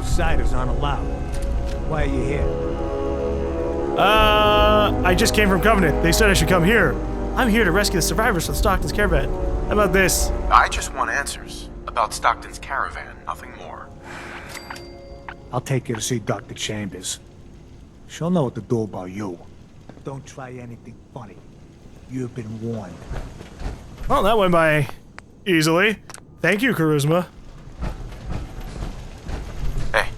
Outsiders aren't allowed. Why are you here? I just came from Covenant. They said I should come here. I'm here to rescue the survivors from Stockton's caravan. How about this? I just want answers about Stockton's caravan, nothing more. I'll take you to see Dr. Chambers. She'll know what to do about you. Don't try anything funny. You've been warned. Well, that went by easily. Thank you, Charisma. Hey.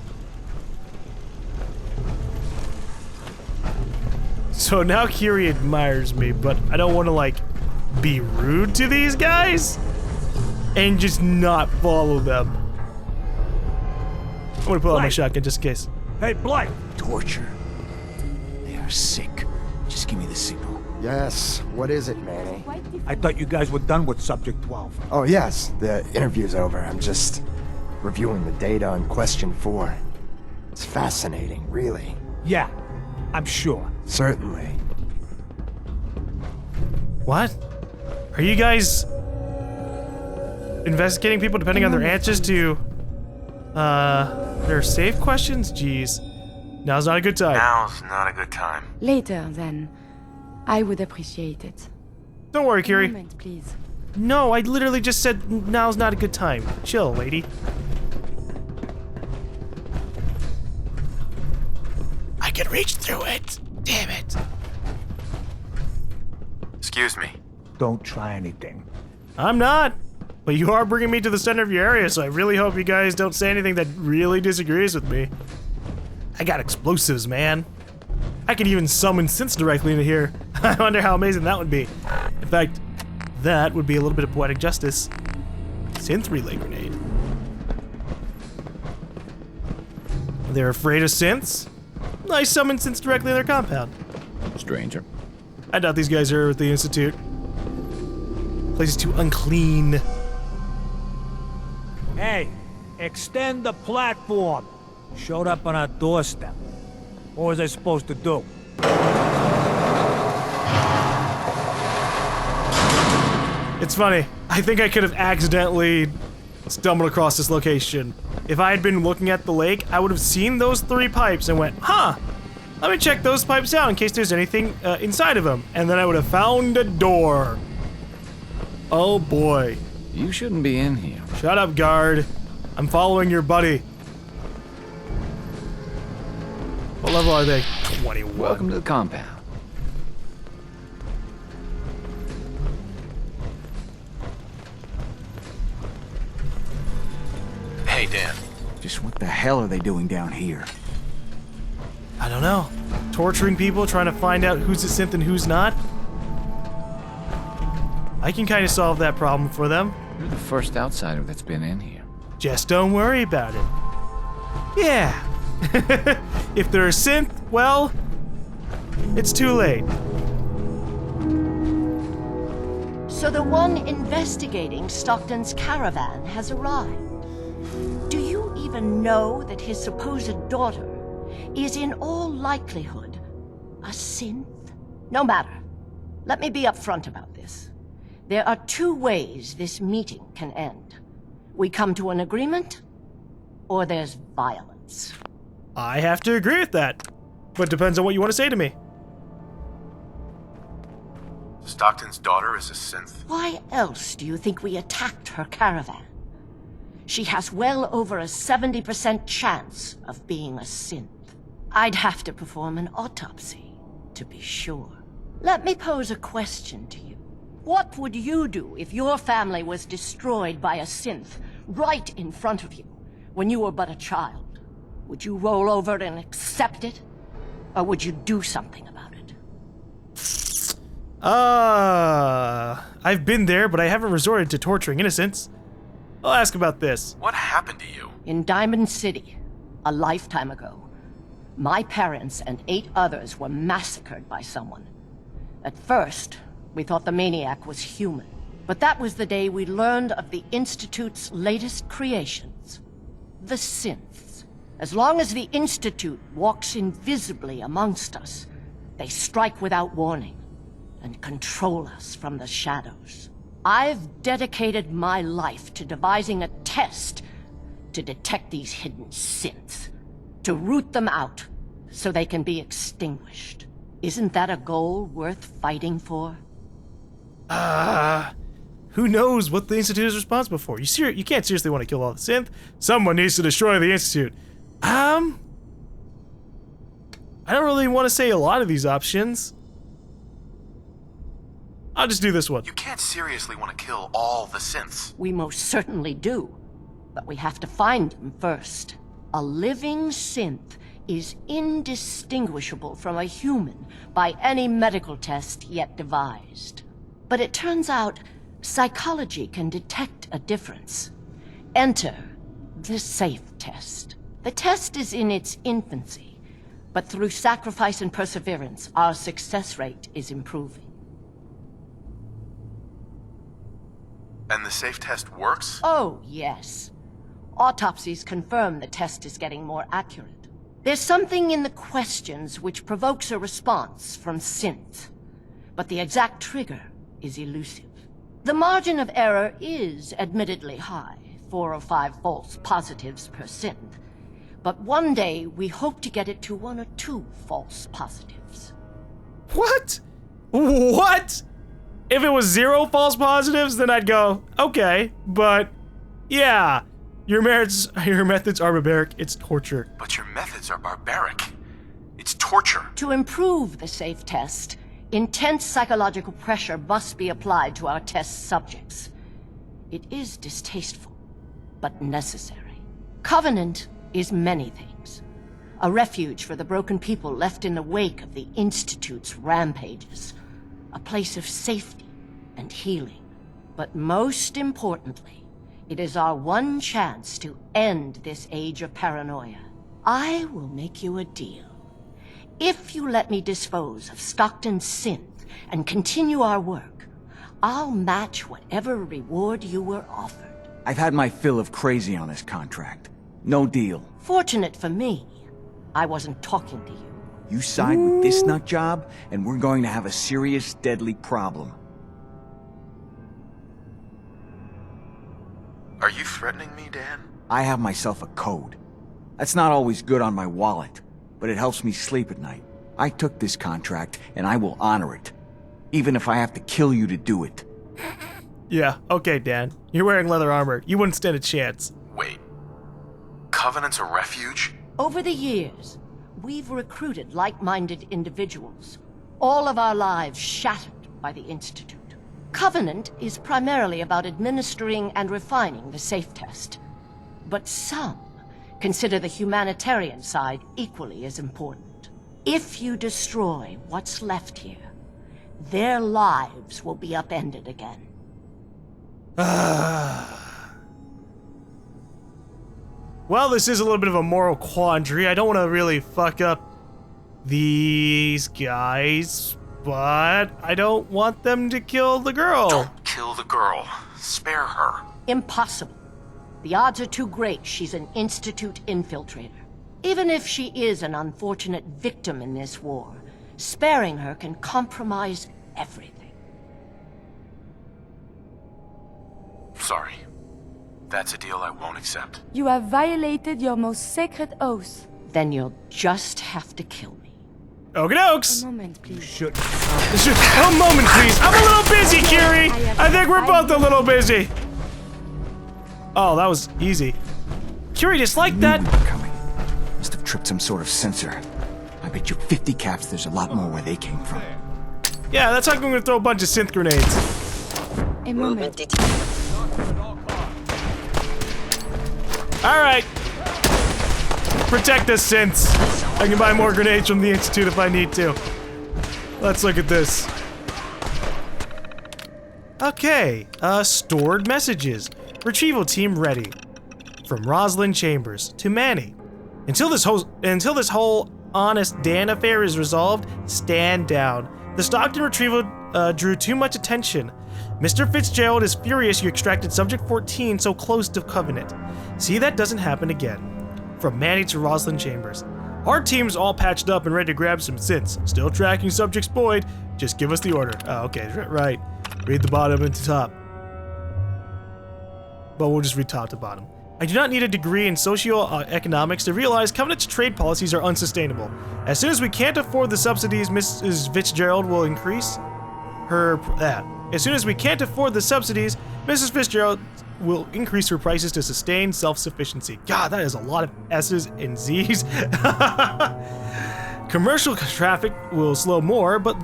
So now Curie admires me, but I don't want to, like, be rude to these guys and just not follow them. I'm gonna pull out my shotgun just in case. Hey, Blake! Torture. They are sick. Just give me the signal. Yes, what is it, Manny? I thought you guys were done with Subject 12. Oh yes, the interview's over. I'm just reviewing the data on Question 4. It's fascinating, really. Yeah, I'm sure. Certainly. What? Are you guys investigating people depending on their answers to their safe questions? Jeez. Now's not a good time. Now's not a good time. Later, then. I would appreciate it. Don't worry, Curie. Moment, please. No, I literally just said now's not a good time. Chill, lady. I can reach through it. Damn it. Excuse me. Don't try anything. I'm not. But you are bringing me to the center of your area, so I really hope you guys don't say anything that really disagrees with me. I got explosives, man. I can even summon synths directly into here. I wonder how amazing that would be. In fact, that would be a little bit of poetic justice. Synth relay grenade. They're afraid of synths? I summon synths directly in their compound. Stranger. I doubt these guys are at the Institute. Place is too unclean. Hey, extend the platform. Showed up on our doorstep. What was I supposed to do? It's funny. I think I could have accidentally stumbled across this location. If I had been looking at the lake, I would have seen those 3 pipes and went, huh, let me check those pipes out in case there's anything inside of them. And then I would have found a door. Oh boy. You shouldn't be in here. Shut up, guard. I'm following your buddy. What level are they? 21. Welcome to the compound. Hey, Dan. Just what the hell are they doing down here? I don't know. Torturing people, trying to find out who's a synth and who's not? I can kind of solve that problem for them. You're the first outsider that's been in here. Just don't worry about it. Yeah. If they're a synth, well, it's too late. So the one investigating Stockton's caravan has arrived. Do you even know that his supposed daughter is in all likelihood a synth? No matter. Let me be upfront about this. There are 2 ways this meeting can end. We come to an agreement, or there's violence. I have to agree with that. But depends on what you want to say to me. Stockton's daughter is a synth. Why else do you think we attacked her caravan? She has well over a 70% chance of being a synth. I'd have to perform an autopsy to be sure. Let me pose a question to you. What would you do if your family was destroyed by a synth right in front of you when you were but a child? Would you roll over and accept it? Or would you do something about it? I've been there, but I haven't resorted to torturing innocents. I'll ask about this. What happened to you? In Diamond City, a lifetime ago, my parents and 8 others were massacred by someone. At first, we thought the maniac was human. But that was the day we learned of the Institute's latest creations, the synths. As long as the Institute walks invisibly amongst us, they strike without warning and control us from the shadows. I've dedicated my life to devising a test to detect these hidden synths, to root them out so they can be extinguished. Isn't that a goal worth fighting for? Who knows what the Institute is responsible for? You can't seriously want to kill all the synth. Someone needs to destroy the Institute. I don't really want to say a lot of these options. I'll just do this one. You can't seriously want to kill all the synths. We most certainly do, but we have to find them first. A living synth is indistinguishable from a human by any medical test yet devised. But it turns out psychology can detect a difference. Enter the safe test. The test is in its infancy, but through sacrifice and perseverance, our success rate is improving. And the safe test works? Oh, yes. Autopsies confirm the test is getting more accurate. There's something in the questions which provokes a response from synth, but the exact trigger is elusive. The margin of error is admittedly high, 4 or 5 false positives per synth, but one day we hope to get it to 1 or 2 false positives. What? What? If it was 0 false positives, then I'd go, okay, but yeah, your methods are barbaric, it's torture. But your methods are barbaric. It's torture. To improve the safe test, intense psychological pressure must be applied to our test subjects. It is distasteful, but necessary. Covenant is many things. A refuge for the broken people left in the wake of the Institute's rampages. A place of safety and healing. But most importantly, it is our one chance to end this age of paranoia. I will make you a deal. If you let me dispose of Stockton's synth and continue our work, I'll match whatever reward you were offered. I've had my fill of crazy on this contract. No deal. Fortunate for me, I wasn't talking to you. You side with this nut job, and we're going to have a serious, deadly problem. Are you threatening me, Dan? I have myself a code. That's not always good on my wallet, but it helps me sleep at night. I took this contract, and I will honor it. Even if I have to kill you to do it. Yeah, okay, Dan. You're wearing leather armor. You wouldn't stand a chance. Wait. Covenant's a refuge? Over the years, we've recruited like-minded individuals. All of our lives shattered by the Institute. Covenant is primarily about administering and refining the safe test. But some consider the humanitarian side equally as important. If you destroy what's left here, their lives will be upended again. Well, this is a little bit of a moral quandary. I don't want to really fuck up these guys, but I don't want them to kill the girl. Don't kill the girl. Spare her. Impossible. The odds are too great she's an Institute infiltrator. Even if she is an unfortunate victim in this war, sparing her can compromise everything. Sorry. That's a deal I won't accept. You have violated your most sacred oath. Then you'll just have to kill me. Okie dokes. A moment, please. Should. A moment, please. I'm a little busy, Curie. I think we're both a little busy. Oh, that was easy. Curie, just like that. Coming. Must have tripped some sort of sensor. I bet you 50 caps there's a lot more where they came from. Yeah, that's how I'm going to throw a bunch of synth grenades. A moment. Alright. Protect the synths. I can buy more grenades from the Institute if I need to. Let's look at this. Okay, stored messages. Retrieval team ready. From Rosalind Chambers to Manny. Until this whole honest Dan affair is resolved, stand down. The Stockton retrieval drew too much attention. Mr. Fitzgerald is furious you extracted Subject 14 so close to Covenant. See that doesn't happen again. From Manny to Rosalind Chambers. Our team's all patched up and ready to grab some synths. Still tracking subjects Boyd. Just give us the order. Oh, okay, right. Read the bottom and to top. But we'll just read top to bottom. I do not need a degree in socioeconomics to realize Covenant's trade policies are unsustainable. As soon as we can't afford the subsidies, Mrs. Fitzgerald will increase her... As soon as we can't afford the subsidies, Mrs. Fitzgerald will increase her prices to sustain self-sufficiency. God, that is a lot of S's and Z's. Commercial traffic will slow more, but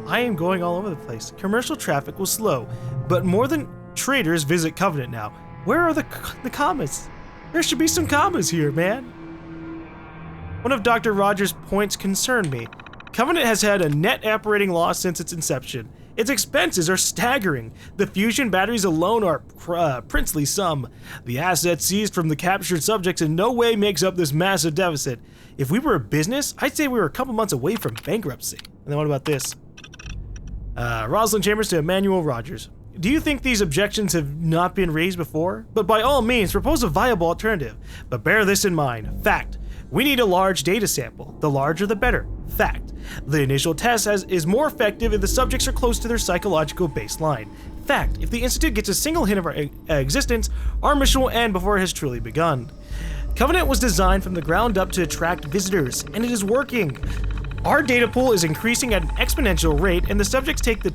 I am going all over the place. Commercial traffic will slow, but more than traders visit Covenant now. Where are the commas? There should be some commas here, man. One of Dr. Rogers' points concerned me. Covenant has had a net operating loss since its inception. Its expenses are staggering. The fusion batteries alone are princely sum. The assets seized from the captured subjects in no way makes up this massive deficit. If we were a business, I'd say we were a couple months away from bankruptcy. And then what about this? Rosalind Chambers to Emmanuel Rogers. Do you think these objections have not been raised before? But by all means, propose a viable alternative. But bear this in mind. Fact. We need a large data sample. The larger the better. Fact. The initial test is more effective if the subjects are close to their psychological baseline. Fact. If the Institute gets a single hint of our existence, our mission will end before it has truly begun. Covenant was designed from the ground up to attract visitors, and it is working. Our data pool is increasing at an exponential rate, and the subjects take the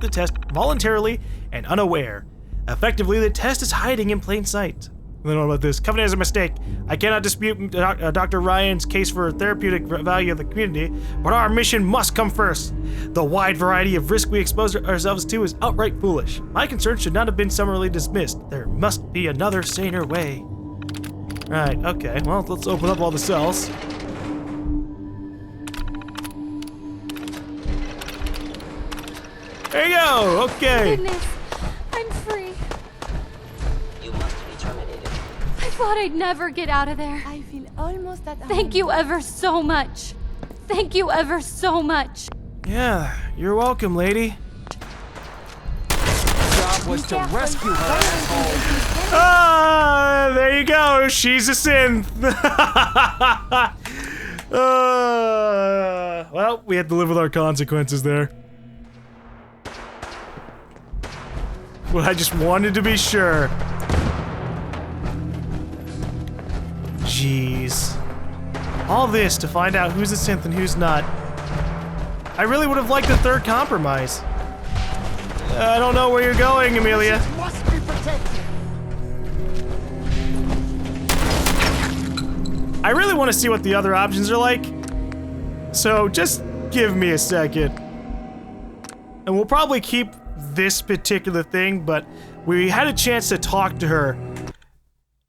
test voluntarily and unaware. Effectively, the test is hiding in plain sight. And then what about this? Covenant is a mistake. I cannot dispute Dr. Ryan's case for therapeutic value of the community, but our mission must come first. The wide variety of risk we expose ourselves to is outright foolish. My concerns should not have been summarily dismissed. There must be another saner way. Right, okay, well, let's open up all the cells. There you go, okay. Goodness, I'm free. You must be terminated. I thought I'd never get out of there. I feel almost at home. Thank you ever so much. Thank you ever so much. Yeah, you're welcome, lady. Job was to rescue her, asshole. Ah, there you go. She's a synth. Well, we had to live with our consequences there. But I just wanted to be sure. Jeez. All this to find out who's a synth and who's not. I really would have liked a third compromise. I don't know where you're going, Amelia. Must be protected. I really want to see what the other options are like. So just give me a second. And we'll probably keep this particular thing, but we had a chance to talk to her,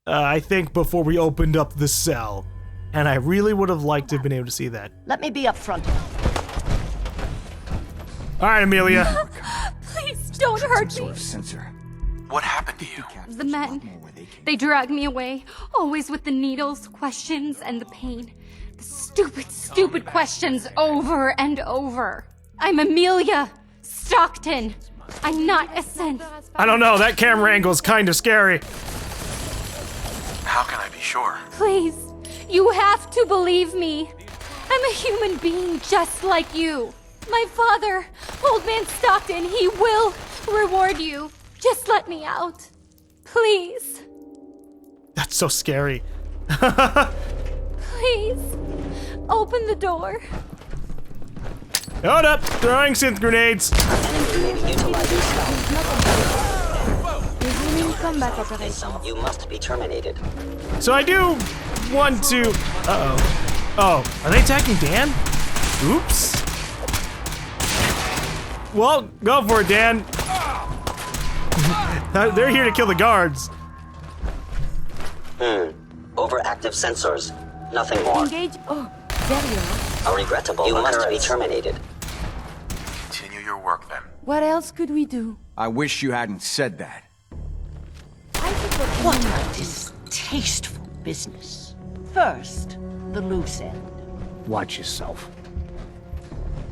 I think, before we opened up the cell. And I really would have liked to have been able to see that. Let me be upfront. All right, Amelia. Please don't hurt me. Sensor. What happened to you? The men, they drag me away, always with the needles, questions, and the pain. The stupid, stupid questions over and over. I'm Amelia Stockton. I'm not a synth. I don't know, that camera angle's kind of scary. How can I be sure? Please, you have to believe me. I'm a human being just like you. My father, Old Man Stockton, he will reward you. Just let me out. Please. That's so scary. Please. Open the door. Hold up, throwing synth grenades. Resuming combat operation. You must be terminated. So I do want to... Uh-oh. Oh, are they attacking Dan? Oops. Well, go for it, Dan. They're here to kill the guards. Overactive sensors. Nothing more. Engage. Oh, there you are. A regrettable You must be terminated. Continue your work then. What else could we do? I wish you hadn't said that. I think What a distasteful business. First, the loose end. Watch yourself.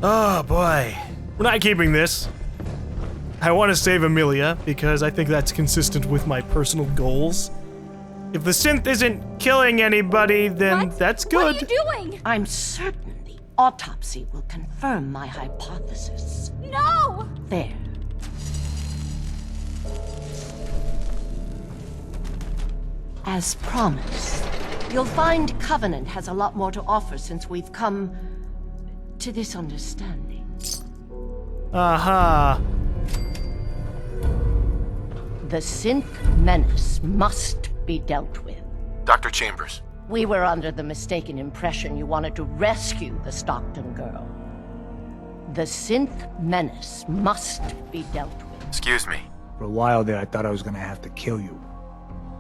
Oh, boy. We're not keeping this. I want to save Amelia, because I think that's consistent with my personal goals. If the synth isn't killing anybody, then What? that's good. What are you doing? I'm certain the autopsy will confirm my hypothesis. No! There. As promised, you'll find Covenant has a lot more to offer since we've come to this understanding. Aha. The synth menace must be dealt with. Dr. Chambers. We were under the mistaken impression you wanted to rescue the Stockton girl. The synth menace must be dealt with. Excuse me. For a while there, I thought I was gonna have to kill you.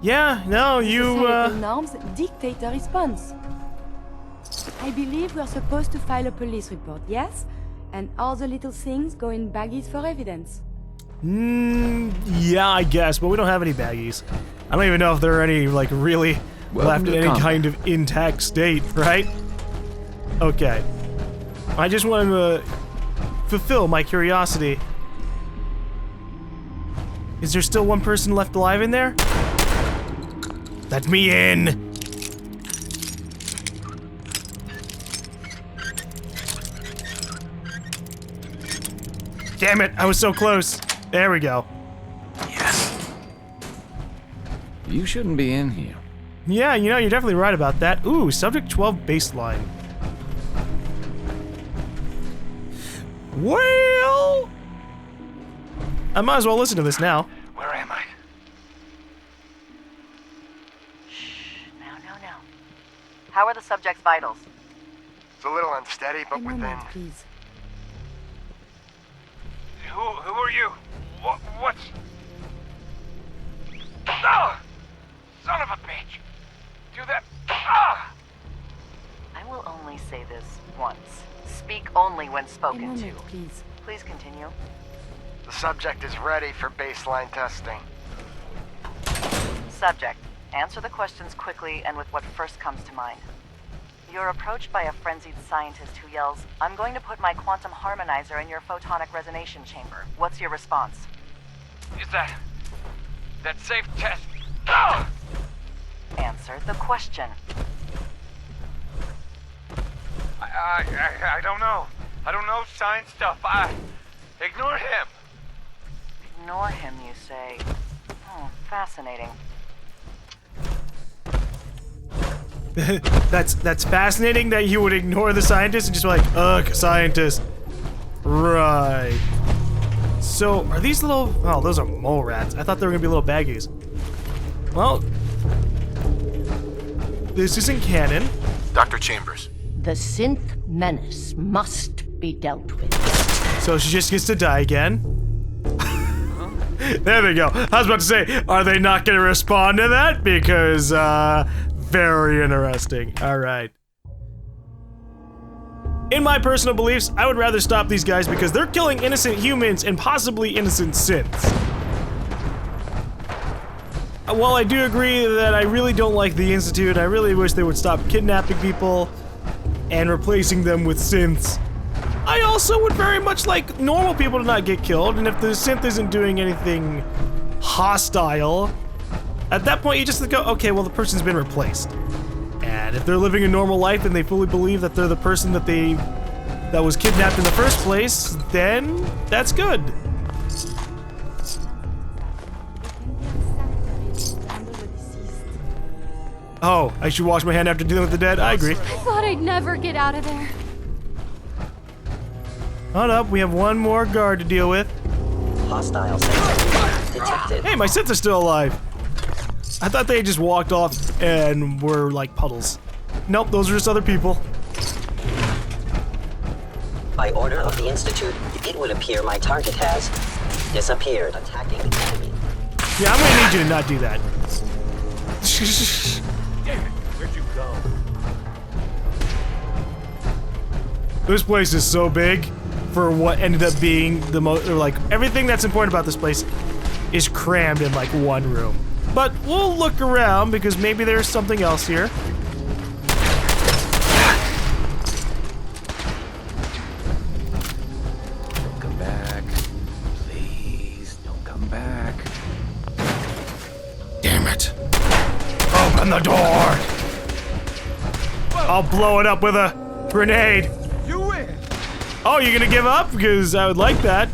Yeah, no, you, Societal norms dictate a response. I believe we're supposed to file a police report, yes? And all the little things go in baggies for evidence. Yeah, I guess, but we don't have any baggies. I don't even know if there are any, like, really left in any kind of intact state, right? Okay. I just want to fulfill my curiosity. Is there still one person left alive in there? Let me in! Damn it, I was so close. There we go. Yes. You shouldn't be in here. Yeah, you know, you're definitely right about that. Ooh, subject 12 baseline. Well, I might as well listen to this now. Where am I? No. How are the subject's vitals? It's a little unsteady, but A within. moment, please. Who are you? What's... Oh! Son of a bitch! Do that... Ah! I will only say this once. Speak only when A spoken to. moment, please. Please continue. The subject is ready for baseline testing. Subject, answer the questions quickly and with what first comes to mind. You're approached by a frenzied scientist who yells, "I'm going to put my quantum harmonizer in your photonic resonation chamber." What's your response? Is that safe test? Ah! Answer the question. I don't know. I don't know science stuff. Ignore him. Ignore him, you say. Fascinating. That's fascinating that you would ignore the scientist and just be like, ugh, scientist. Right. So, are these little... Oh, those are mole rats. I thought they were gonna be little baggies. Well... This isn't canon. Dr. Chambers. The synth menace must be dealt with. So she just gets to die again. There we go. I was about to say, are they not gonna respond to that? Because, very interesting. Alright. In my personal beliefs, I would rather stop these guys because they're killing innocent humans and possibly innocent synths. While I do agree that I really don't like the Institute, I really wish they would stop kidnapping people and replacing them with synths. I also would very much like normal people to not get killed, and if the synth isn't doing anything hostile, at that point you just go, okay, well the person's been replaced. And if they're living a normal life and they fully believe that they're the person that was kidnapped in the first place, then that's good. Oh, I should wash my hand after dealing with the dead? I agree. I thought I'd never get out of there. Hold up, we have one more guard to deal with. Hostile sensor detected. Hey, my synths are still alive. I thought they just walked off and were like puddles. Nope, those are just other people. By order of the Institute, it would appear my target has disappeared. Attacking enemy. Yeah, I'm gonna need you to not do that. Damn it, where'd you go? This place is so big for what ended up being the most, like, everything that's important about this place is crammed in like one room. But we'll look around because maybe there's something else here. Don't come back. Please, don't come back. Damn it. Open the door! I'll blow it up with a grenade. You win! Oh, you're gonna give up? Because I would like that.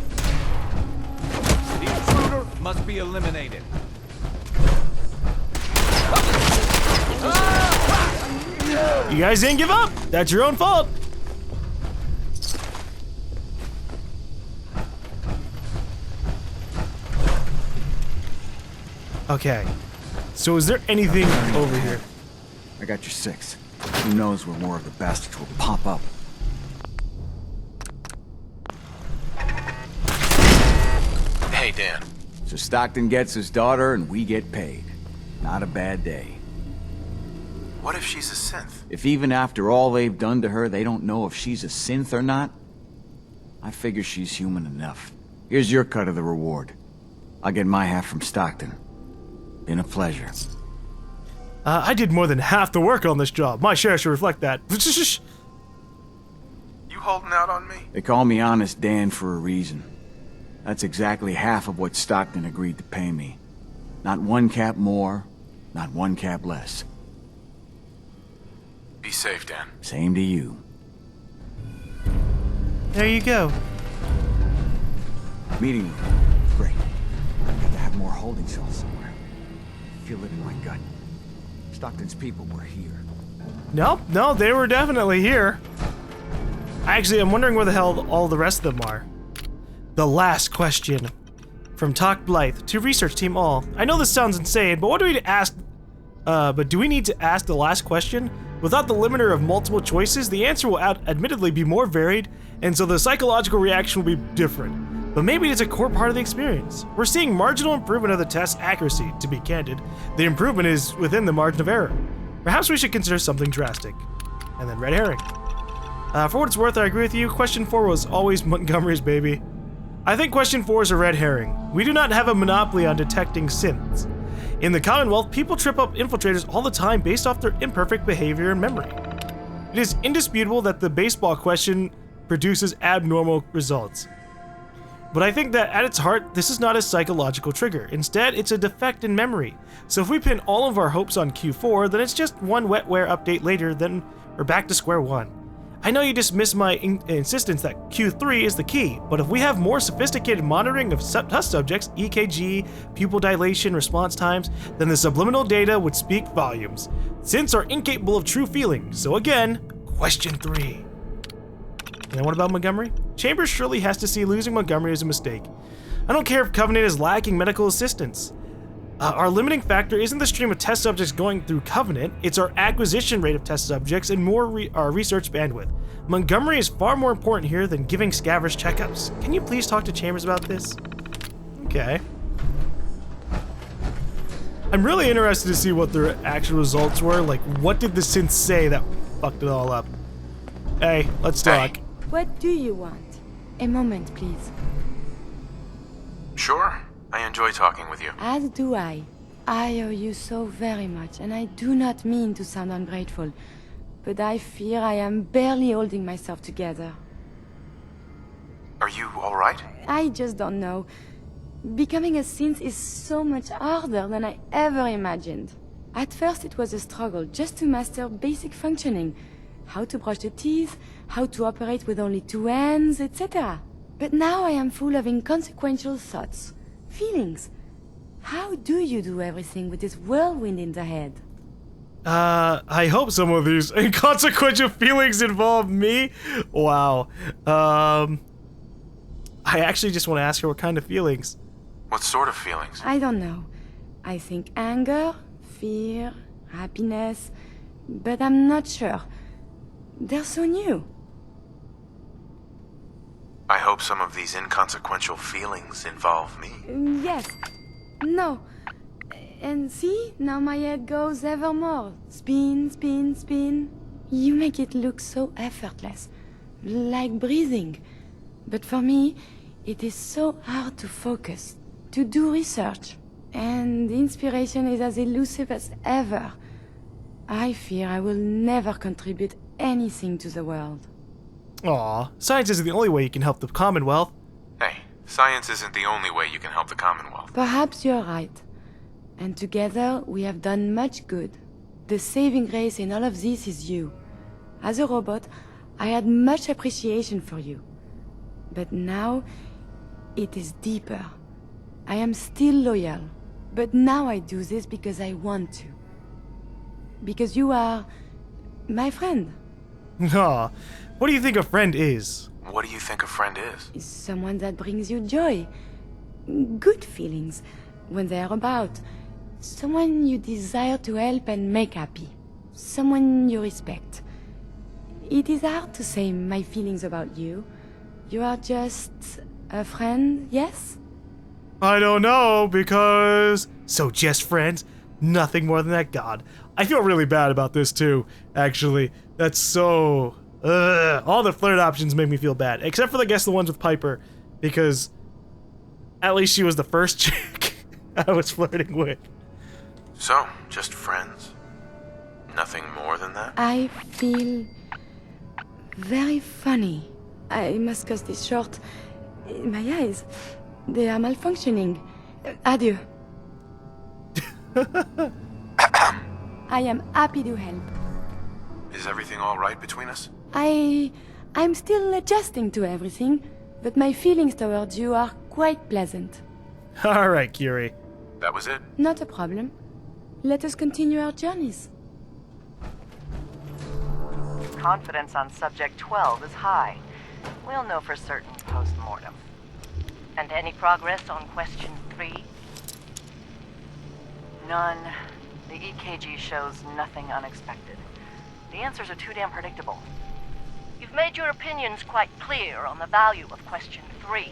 The intruder must be eliminated. You guys didn't give up. That's your own fault. Okay. So is there anything over here? I got your 6. Who knows where more of the bastards will pop up. Hey, Dan. So Stockton gets his daughter and we get paid. Not a bad day. What if she's a synth? If even after all they've done to her, they don't know if she's a synth or not, I figure she's human enough. Here's your cut of the reward. I'll get my half from Stockton. Been a pleasure. I did more than half the work on this job. My share should reflect that. You holding out on me? They call me Honest Dan for a reason. That's exactly half of what Stockton agreed to pay me. Not 1 cap more, not 1 cap less. Be safe, Dan. Same to you. There you go. Meeting room. Great. I've got to have more holding cells somewhere. Feel it in my gut. Stockton's people were here. No, they were definitely here. Actually, I'm wondering where the hell all the rest of them are. The last question. From Talk Blythe to Research Team All. I know this sounds insane, but what do we ask? But do we need to ask the last question? Without the limiter of multiple choices, the answer will admittedly be more varied, and so the psychological reaction will be different. But maybe it's a core part of the experience. We're seeing marginal improvement of the test's accuracy, to be candid. The improvement is within the margin of error. Perhaps we should consider something drastic. And then red herring. For what it's worth, I agree with you. Question 4 was always Montgomery's baby. I think question 4 is a red herring. We do not have a monopoly on detecting synths. In the Commonwealth, people trip up infiltrators all the time based off their imperfect behavior and memory. It is indisputable that the baseball question produces abnormal results. But I think that at its heart, this is not a psychological trigger. Instead, it's a defect in memory. So if we pin all of our hopes on Q4, then it's just one wetware update later, then we're back to square one. I know you dismiss my insistence that Q3 is the key, but if we have more sophisticated monitoring of test subjects, EKG, pupil dilation, response times, then the subliminal data would speak volumes. Synths are incapable of true feeling. So again, question 3. And then what about Montgomery? Chambers surely has to see losing Montgomery as a mistake. I don't care if Covenant is lacking medical assistance. Our limiting factor isn't the stream of test subjects going through Covenant, it's our acquisition rate of test subjects and our research bandwidth. Montgomery is far more important here than giving scavengers checkups. Can you please talk to Chambers about this? Okay. I'm really interested to see what their actual results were. Like, what did the synth say that fucked it all up? Hey, let's talk. What do you want? A moment, please. Sure. I enjoy talking with you. As do I. I owe you so very much, and I do not mean to sound ungrateful, but I fear I am barely holding myself together. Are you alright? I just don't know. Becoming a synth is so much harder than I ever imagined. At first it was a struggle just to master basic functioning. How to brush the teeth, how to operate with only 2 hands, etc. But now I am full of inconsequential thoughts. Feelings. How do you do everything with this whirlwind in the head? I hope some of these inconsequential feelings involve me. Wow. I actually just want to ask her what kind of feelings. What sort of feelings? I don't know. I think anger, fear, happiness, but I'm not sure. They're so new. I hope some of these inconsequential feelings involve me. Yes. No. And see, now my head goes ever more. Spin, spin, spin. You make it look so effortless. Like breathing. But for me, it is so hard to focus. To do research. And the inspiration is as elusive as ever. I fear I will never contribute anything to the world. Aw, science isn't the only way you can help the Commonwealth. Hey, science isn't the only way you can help the Commonwealth. Perhaps you're right. And together, we have done much good. The saving grace in all of this is you. As a robot, I had much appreciation for you. But now, it is deeper. I am still loyal. But now I do this because I want to. Because you are My friend Aw, what do you think a friend is? What do you think a friend is? is someone that brings you joy, good feelings when they are about. Someone you desire to help and make happy. Someone you respect. It is hard to say my feelings about you. You are just a friend, yes? I don't know, because... So just friends? Nothing more than that? God. I feel really bad about this too, actually. That's so... All the flirt options make me feel bad. Except for, I guess, the ones with Piper. Because... at least she was the first chick I was flirting with. So, just friends? Nothing more than that? I feel... very funny. I must cut this short. My eyes, they are malfunctioning. Adieu. I am happy to help. Is everything all right between us? I'm still adjusting to everything, but my feelings towards you are quite pleasant. Alright, Curie. That was it? Not a problem. Let us continue our journeys. Confidence on subject 12 is high. We'll know for certain post-mortem. And any progress on question 3? None. The EKG shows nothing unexpected. The answers are too damn predictable. You've made your opinions quite clear on the value of question 3.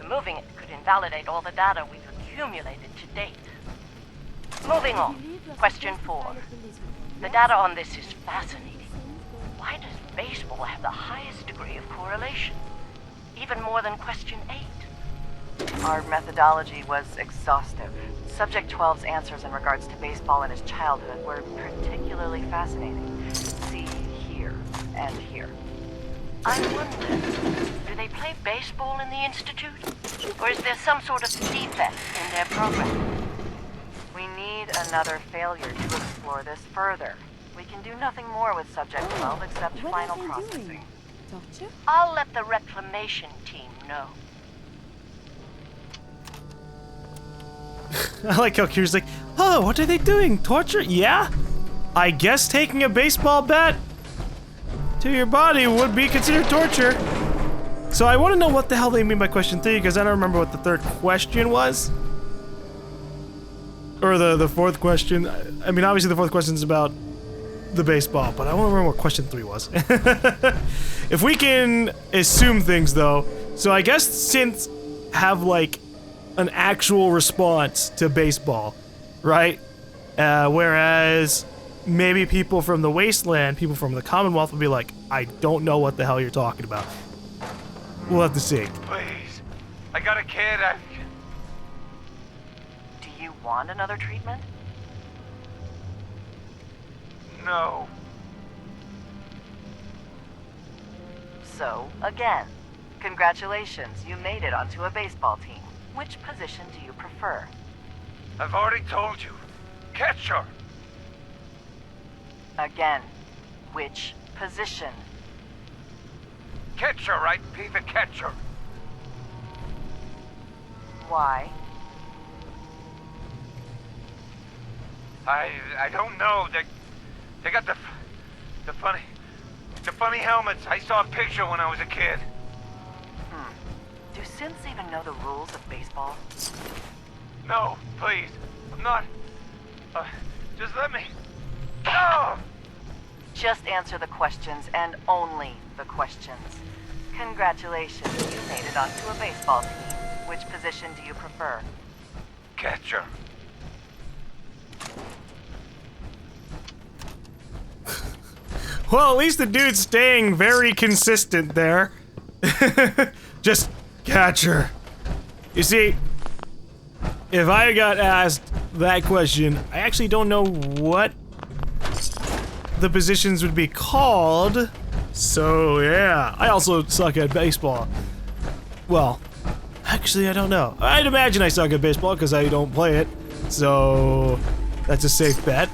Removing it could invalidate all the data we've accumulated to date. Moving on. Question 4. The data on this is fascinating. Why does baseball have the highest degree of correlation? Even more than question 8. Our methodology was exhaustive. Subject 12's answers in regards to baseball in his childhood were particularly fascinating. See here and here. I wonder, do they play baseball in the Institute? Or is there some sort of defect in their program? We need another failure to explore this further. We can do nothing more with Subject 12 except final processing. Torture? I'll let the reclamation team know. I like how Curie's like, oh, what are they doing? Torture? Yeah? I guess taking a baseball bat to your body would be considered torture. So I want to know what the hell they mean by question 3, because I don't remember what the third question was. Or the fourth question. I mean, obviously the fourth question is about the baseball, but I want to remember what question 3 was. If we can assume things, though. So I guess synths have, like, an actual response to baseball, right? Whereas maybe people from the Wasteland, people from the Commonwealth will be like, I don't know what the hell you're talking about. We'll have to see. Please. I got a kid. Do you want another treatment? No. So, again, congratulations, you made it onto a baseball team. Which position do you prefer? I've already told you. Catcher. Again, which position? Catcher, right? Be the catcher. Why? I don't know. They got the funny helmets. I saw a picture when I was a kid. Do synths even know the rules of baseball? No, please. I'm not. Just let me. No! Just answer the questions and only the questions. Congratulations, you made it onto a baseball team. Which position do you prefer? Catcher. Well, at least the dude's staying very consistent there. Just catcher. You see, if I got asked that question, I actually don't know what the positions would be called. So, yeah. I also suck at baseball. Well, actually, I don't know. I'd imagine I suck at baseball because I don't play it. So, that's a safe bet.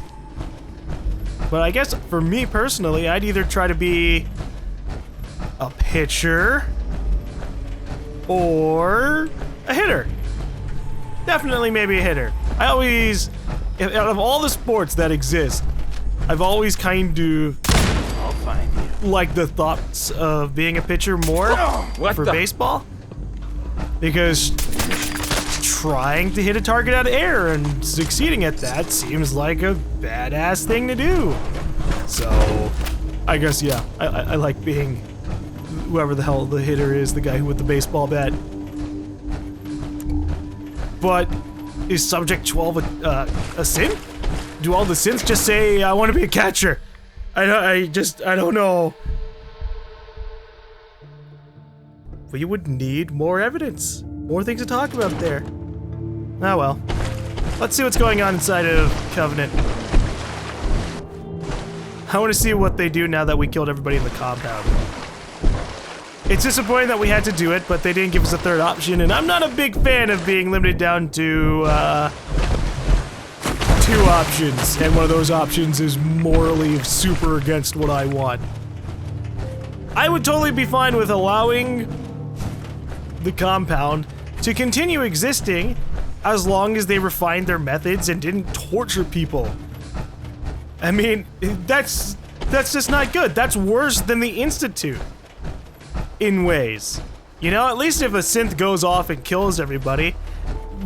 But I guess for me personally, I'd either try to be a pitcher or a hitter. Definitely maybe a hitter. I always, out of all the sports that exist, I've always kind of I'll find you. liked the thoughts of being a pitcher more for baseball. Because trying to hit a target out of air and succeeding at that seems like a badass thing to do. So, I guess, yeah, I like being whoever the hell the hitter is, the guy with the baseball bat. But is Subject 12 a synth? Do all the synths just say, I want to be a catcher? I don't know. But you would need more evidence. More things to talk about there. Ah well. Let's see what's going on inside of Covenant. I want to see what they do now that we killed everybody in the compound. It's disappointing that we had to do it, but they didn't give us a third option, and I'm not a big fan of being limited down to, 2 options, and one of those options is morally super against what I want. I would totally be fine with allowing the compound to continue existing as long as they refined their methods and didn't torture people. I mean, that's just not good. That's worse than the Institute. In ways. You know, at least if a synth goes off and kills everybody,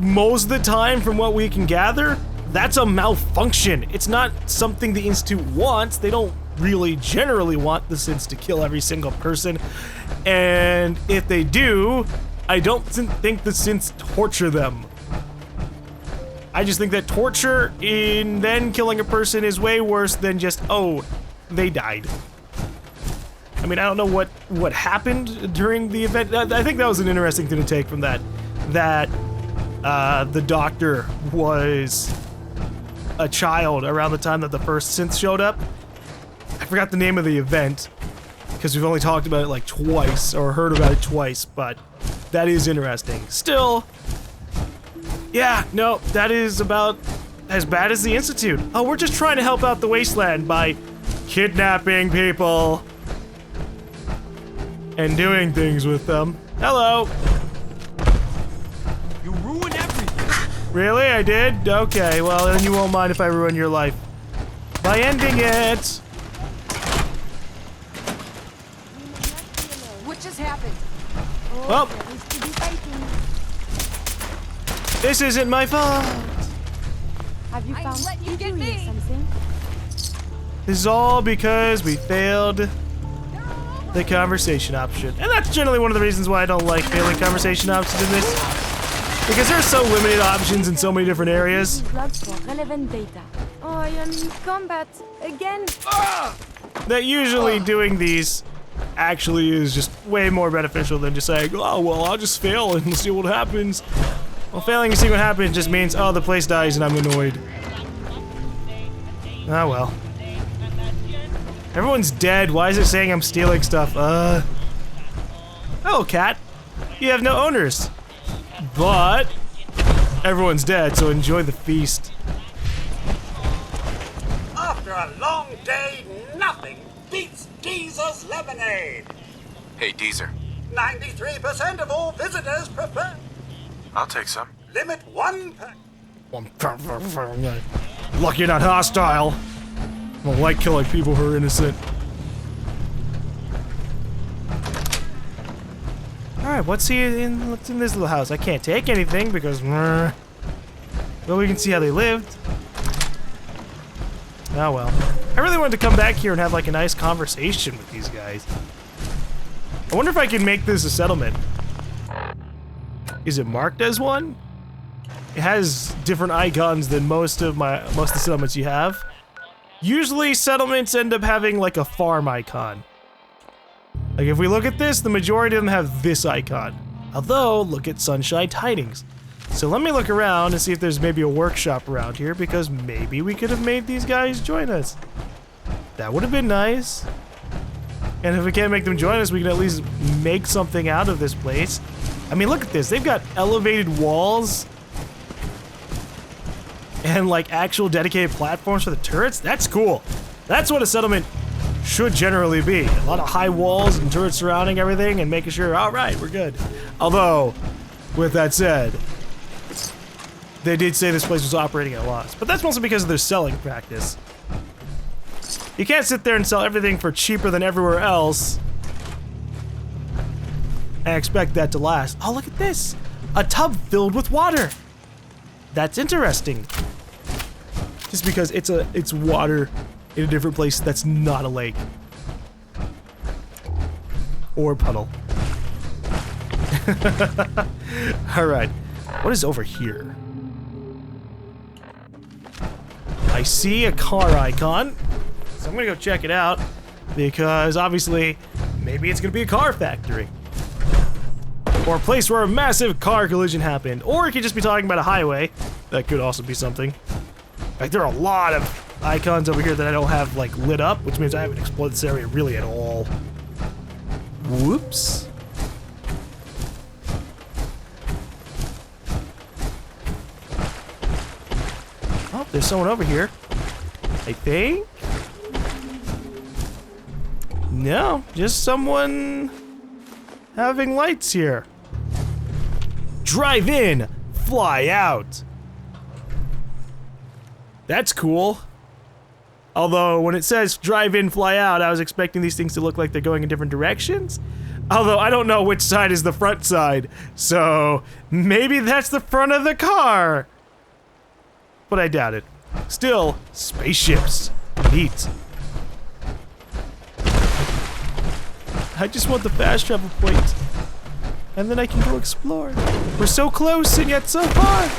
most of the time from what we can gather, that's a malfunction. It's not something the Institute wants. They don't really generally want the synths to kill every single person. And if they do, I don't think the synths torture them. I just think that torture in then killing a person is way worse than just, oh, they died. I mean, I don't know what happened during the event. I think that was an interesting thing to take from that. That the doctor was a child around the time that the first synth showed up. I forgot the name of the event because we've only talked about it like twice or heard about it twice, but that is interesting. Still, yeah, no, that is about as bad as the Institute. Oh, we're just trying to help out the Wasteland by kidnapping people and doing things with them. Hello. You ruined everything. Really? I did? Okay, well then you won't mind if I ruin your life. By ending it. What just happened? Well, this isn't my fault. Have you found you get me. something? This is all because we failed the conversation option. And that's generally one of the reasons why I don't like failing conversation options in this. Because there's so limited options in so many different areas. Logs for relevant data. Oh, I am in combat again. That usually doing these actually is just way more beneficial than just saying, oh, well, I'll just fail and see what happens. Well, failing to see what happens just means, oh, the place dies and I'm annoyed. Ah, well. Everyone's dead. Why is it saying I'm stealing stuff? Hello, cat. You have no owners. But everyone's dead, so enjoy the feast. After a long day, nothing beats Deezer's lemonade. Hey, Deezer. 93% of all visitors prefer. I'll take some. Limit 1 pack. Lucky you're not hostile. I don't like killing people who are innocent. Alright, what's in this little house? I can't take anything because... well, we can see how they lived. Oh well. I really wanted to come back here and have like a nice conversation with these guys. I wonder if I can make this a settlement. Is it marked as one? It has different icons than most of the settlements you have. Usually settlements end up having like a farm icon. Like if we look at this, the majority of them have this icon. Although, look at Sunshine Tidings. So let me look around and see if there's maybe a workshop around here, because maybe we could have made these guys join us. That would have been nice. And if we can't make them join us, we can at least make something out of this place. I mean, look at this. They've got elevated walls and like actual dedicated platforms for the turrets. That's cool. That's what a settlement should generally be. A lot of high walls and turrets surrounding everything and making sure, all right, we're good. Although, with that said, they did say this place was operating at a loss, but that's mostly because of their selling practice. You can't sit there and sell everything for cheaper than everywhere else and expect that to last. Oh, look at this. A tub filled with water. That's interesting. Just because it's water in a different place that's not a lake. Or puddle. Alright. What is over here? I see a car icon. So I'm gonna go check it out. Because obviously, maybe it's gonna be a car factory. Or a place where a massive car collision happened. Or it could just be talking about a highway. That could also be something. Like, there are a lot of icons over here that I don't have, like, lit up, which means I haven't explored this area really at all. Whoops. Oh, there's someone over here. I think? No, just someone having lights here. Drive in, fly out. That's cool. Although, when it says drive in, fly out, I was expecting these things to look like they're going in different directions. Although, I don't know which side is the front side. So, maybe that's the front of the car. But I doubt it. Still, spaceships. Neat. I just want the fast travel point. And then I can go explore. We're so close and yet so far.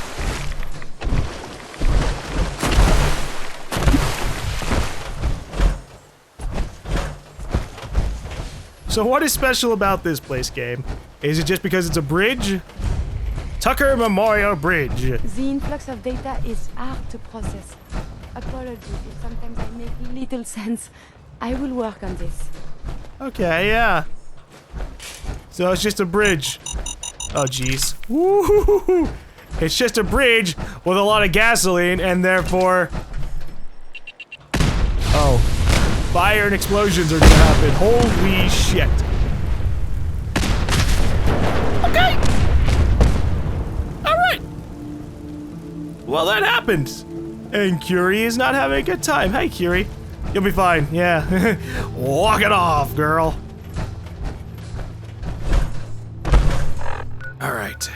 So what is special about this place, game? Is it just because it's a bridge? Tucker Memorial Bridge. The influx of data is hard to process. Apologies if sometimes I make little sense. I will work on this. Okay, yeah. So it's just a bridge. Oh, jeez. Woo-hoo-hoo-hoo. It's just a bridge with a lot of gasoline and therefore... Oh. Fire and explosions are gonna happen. Holy shit. Okay. Alright. Well, that happened. And Curie is not having a good time. Hey, Curie. You'll be fine. Yeah. Walk it off, girl. Alright.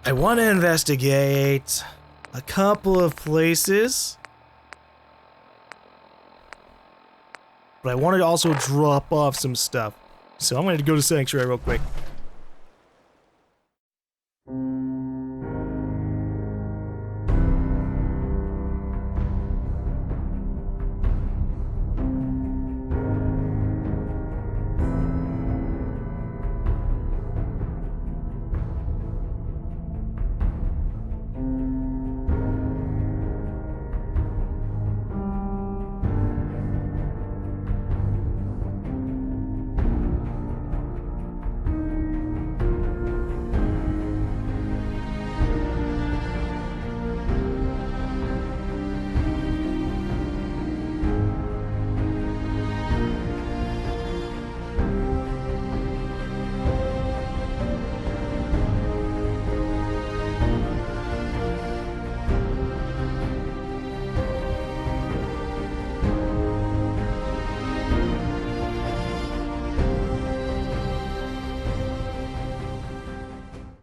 I want to investigate a couple of places. But I wanted to also drop off some stuff. So I'm going to go to Sanctuary real quick.